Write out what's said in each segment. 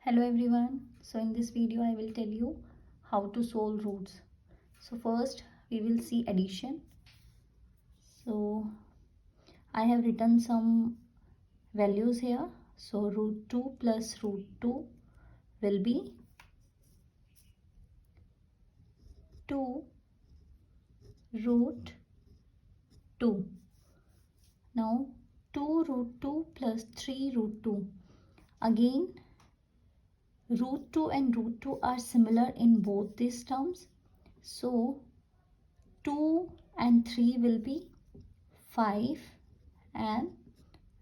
Hello everyone. So in this video I will tell you how to solve roots. So first we will see addition. So I have written some values here. So root 2 plus root 2 will be 2 root 2. Now 2 root 2 plus 3 root 2. Again root 2 and root 2 are similar in both these terms. So 2 and 3 will be 5 and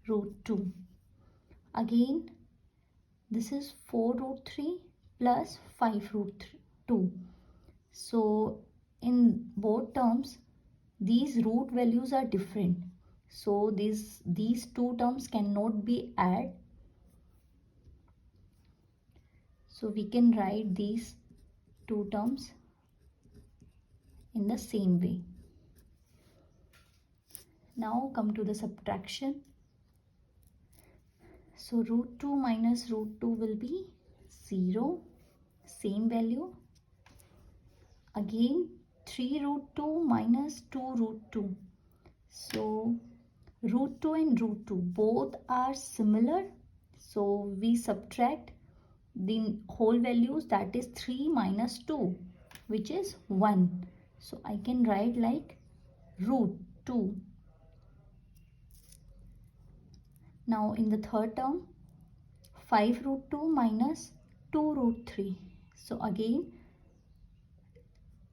root 2. Again this is 4 root 3 plus 5 root 2. So in both terms these root values are different. So these two terms cannot be added. So we can write these two terms in the same way. Now come to the subtraction. So root 2 minus root 2 will be 0, same value. Again 3 root 2 minus 2 root 2. So root 2 and root 2 both are similar. So we subtract the whole values, that is 3 minus 2, which is 1. So I can write like root 2. Now in the third term 5 root 2 minus 2 root 3. So again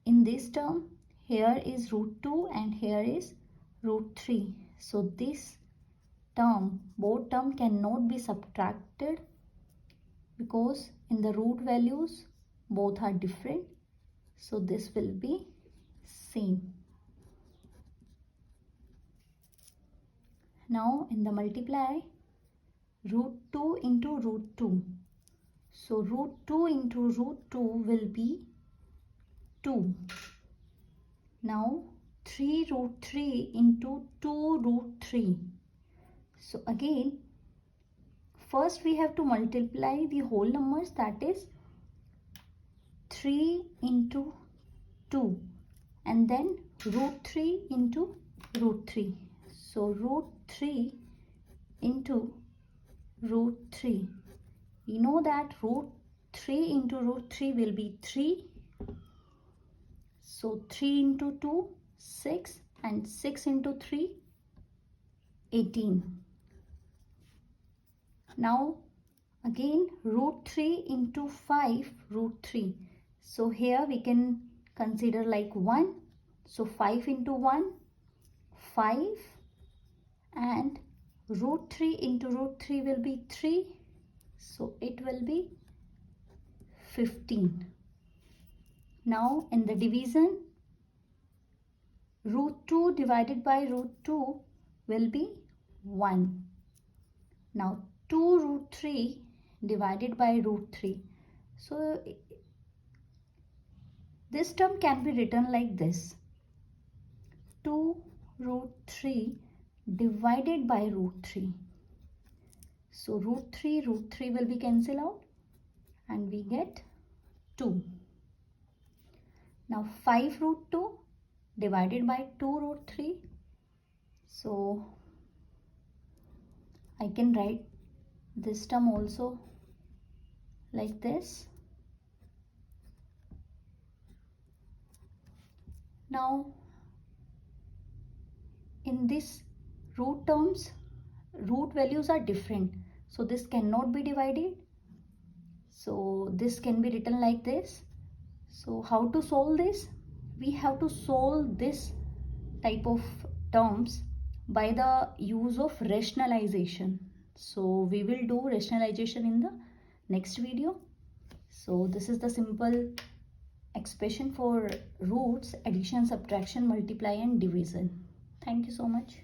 in this term here is root 2 and here is root 3. So this term, both term cannot be subtracted because in the root values both are different. So this will be same. Now in the multiply, root 2 into root 2. So root 2 into root 2 will be 2. Now 3 root 3 into 2 root 3. So again first we have to multiply the whole numbers, that is 3 into 2 and then root 3 into root 3. So root 3 into root 3. You know that root 3 into root 3 will be 3. So 3 into 2, 6 and 6 into 3, 18. Now again root 3 into 5 root 3. So here we can consider like 1. So 5 into 1, 5 and root 3 into root 3 will be 3. So it will be 15. Now in the division, root 2 divided by root 2 will be 1. Now 2 root 3 divided by root 3. So this term can be written like this. 2 root 3 divided by root 3. So root 3 will be cancelled out and we get 2. Now 5 root 2 divided by 2 root 3. So I can write this term also like this. Now in this root terms, root values are different. So this cannot be divided. So this can be written like this. So how to solve this? We have to solve this type of terms by the use of rationalization. So we will do rationalization in the next video. So this is the simple expression for roots, addition, subtraction, multiply and division. Thank you so much.